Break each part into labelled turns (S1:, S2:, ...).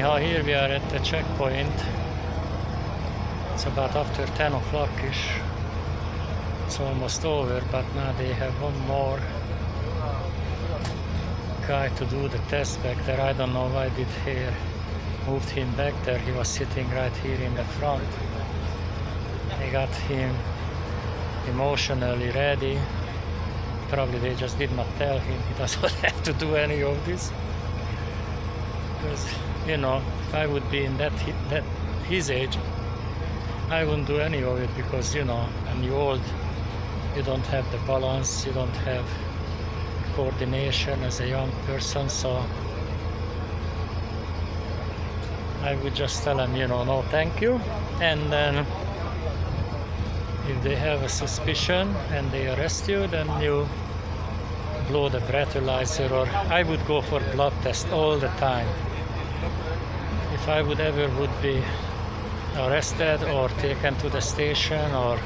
S1: Anyhow, here we are at the checkpoint. It's about after 10 o'clock-ish. It's almost over, but now they have one more guy to do the test back there. I don't know why did he moved him back there. He was sitting right here in the front. They got him emotionally ready. Probably they just did not tell him he doesn't have to do any of this. Because, you know, if I would be in his age, I wouldn't do any of it, because, you know, when you're old, you don't have the balance, you don't have coordination as a young person, so I would just tell them, you know, no thank you. And then if they have a suspicion and they arrest you, then you blow the breathalyzer, or I would go for blood test all the time. If I would ever would be arrested or taken to the station, or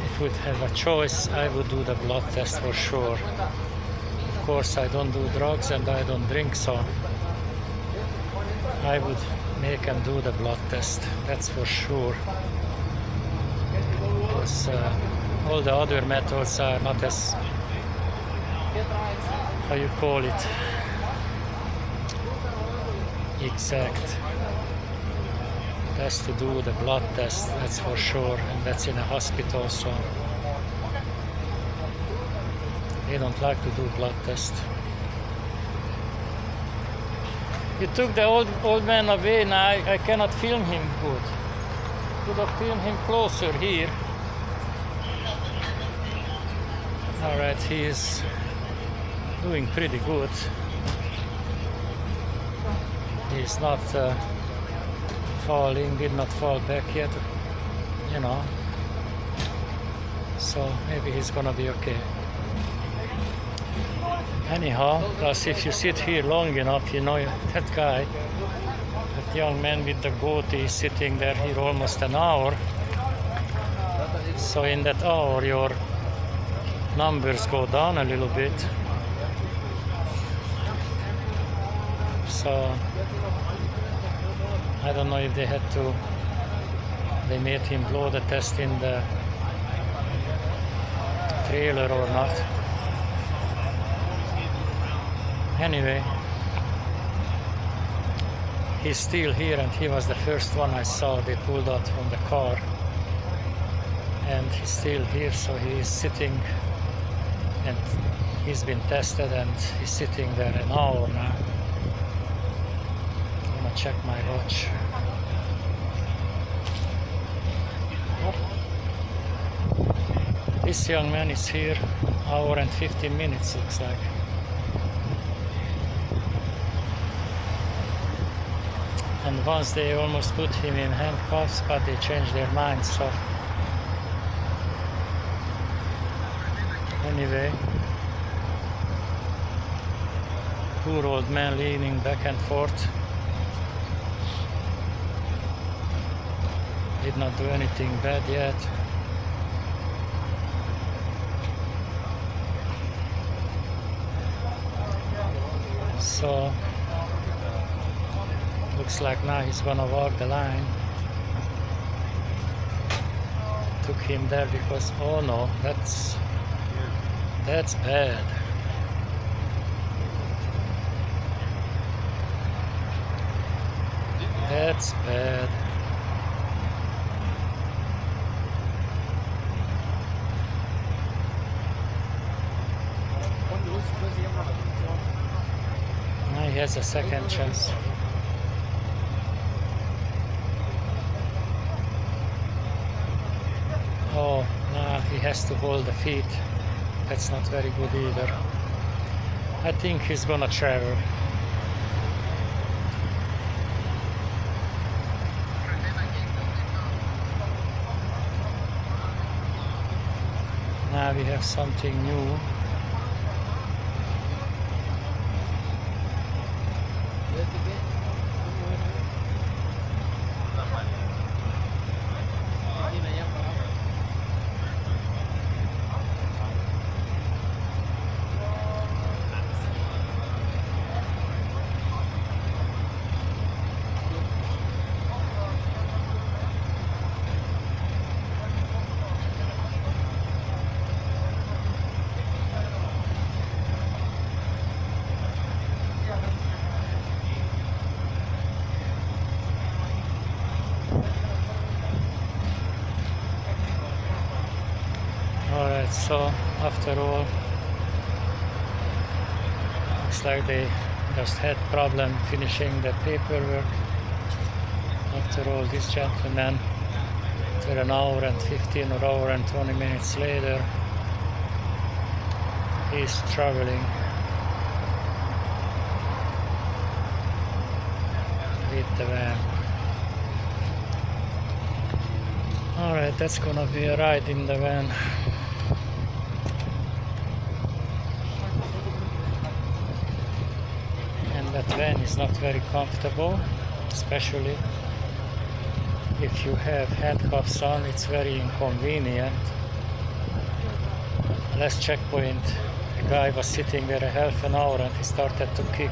S1: if would have a choice, I would do the blood test for sure. Of course, I don't do drugs and I don't drink, so I would make them do the blood test, that's for sure. Because all the other methods are not as, how you call it, exact. Best to do the blood test, that's for sure, and that's in a hospital, so they don't like to do blood test. You took the old man away, now I cannot film him good. Could have filmed him closer here. Alright, he is doing pretty good. He's not falling, did not fall back yet, you know, so maybe he's gonna be okay. Anyhow, plus if you sit here long enough, you know, that guy, that young man with the goatee, is sitting there here almost an hour. So in that hour your numbers go down a little bit. So I don't know if they made him blow the test in the trailer or not. Anyway, he's still here, and he was the first one I saw. They pulled out from the car, and he's still here, so he's sitting, and he's been tested, and he's sitting there an hour now. Check my watch. This young man is here hour and 15 minutes, looks like. And once they almost put him in handcuffs, but they changed their minds, so anyway, poor old man leaning back and forth. Did not do anything bad yet. So looks like now he's gonna walk the line. Took him there because, oh no, that's bad. That's bad. Now he has a second chance. Oh, now he has to hold the feet. That's not very good either. I think he's gonna travel. Now we have something new. so after all, looks like they just had problem finishing the paperwork. After all, this gentleman, after an hour and 15 or hour and 20 minutes later, he's traveling with the van. Alright, that's gonna be a ride in the van. And that van is not very comfortable, especially if you have handcuffs on. It's very inconvenient. Last checkpoint, a guy was sitting there a half an hour and he started to kick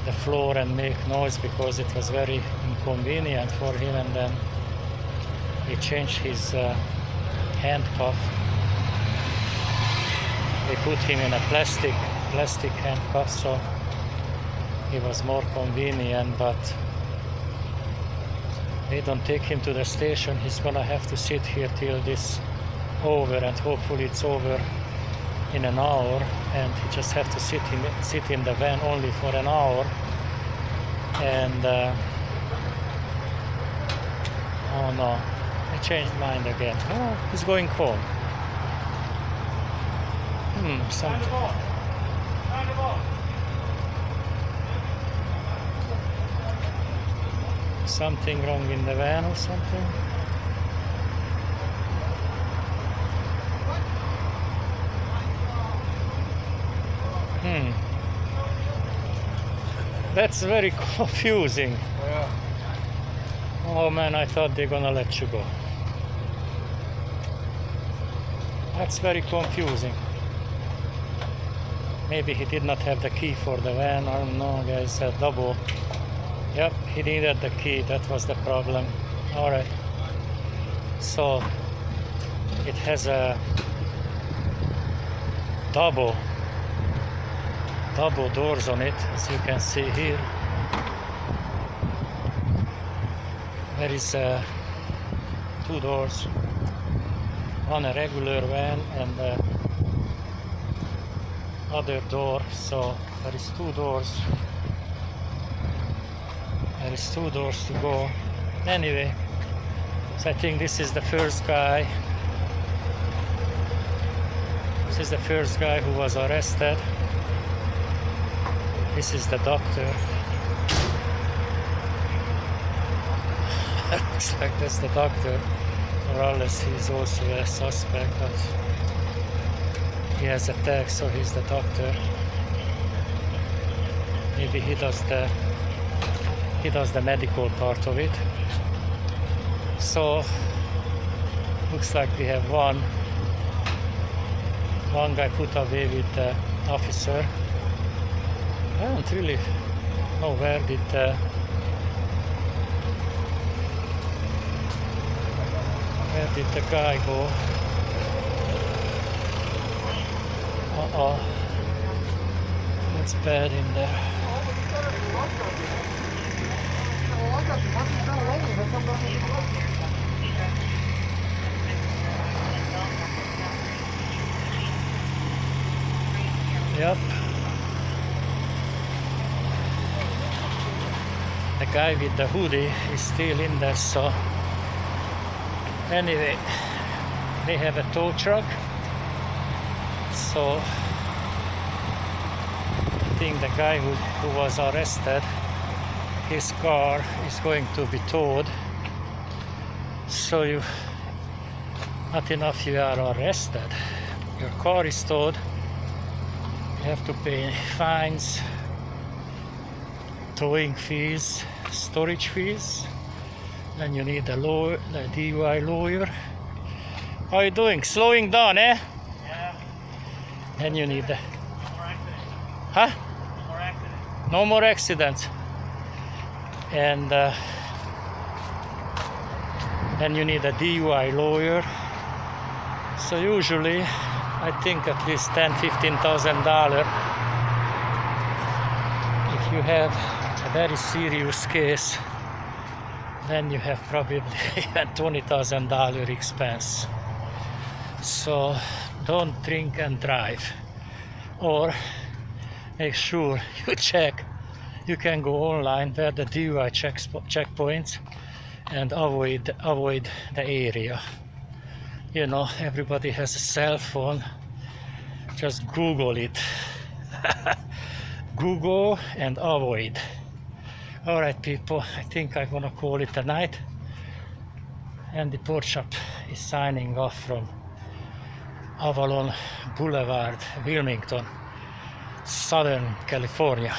S1: the floor and make noise because it was very inconvenient for him, and then he changed his handcuff. They put him in a plastic handcuff, so it was more convenient, but they don't take him to the station. He's gonna have to sit here till this over, and hopefully it's over in an hour, and he just have to sit in the van only for an hour. And oh no, I changed mind again. Oh, he's going home. Something wrong in the van or something. That's very confusing.
S2: Yeah.
S1: Oh man, I thought they're gonna let you go. That's very confusing. Maybe he did not have the key for the van. I don't know, guys. A double. Yep, he needed the key. That was the problem. Alright. So it has a double doors on it, as you can see here. There is two doors, one a regular van and the other door, so there is two doors. There is two doors to go. Anyway, so I think this is the first guy. This is the first guy who was arrested. This is the doctor. Looks like that's the doctor, or else he's also a suspect, but he has a tag, so he's the doctor. Maybe he does the medical part of it. So looks like we have one guy put away with the officer. I don't really know where did the guy go. Uh-oh, that's bad in there. Yep. The guy with the hoodie is still in there, so anyway, they have a tow truck, so I think the guy who was arrested, his car is going to be towed. So not enough you are arrested, your car is towed, you have to pay fines, towing fees, storage fees, and you need a lawyer, a DUI lawyer. How are you doing? Slowing down, eh?
S2: Yeah.
S1: And you need
S2: No more accidents.
S1: huh?
S2: No more accidents.
S1: No more accidents. And you need a DUI lawyer. So usually, I think at least $10,000–15,000. If you have a very serious case, then you have probably a $20,000 expense. So don't drink and drive, or make sure you check. You can go online where the DUI checkpoints and avoid the area. You know, everybody has a cell phone. Just Google it. Google and avoid. Alright people, I think I'm gonna call it a night. And the port shop is signing off from Avalon Boulevard, Wilmington, Southern California.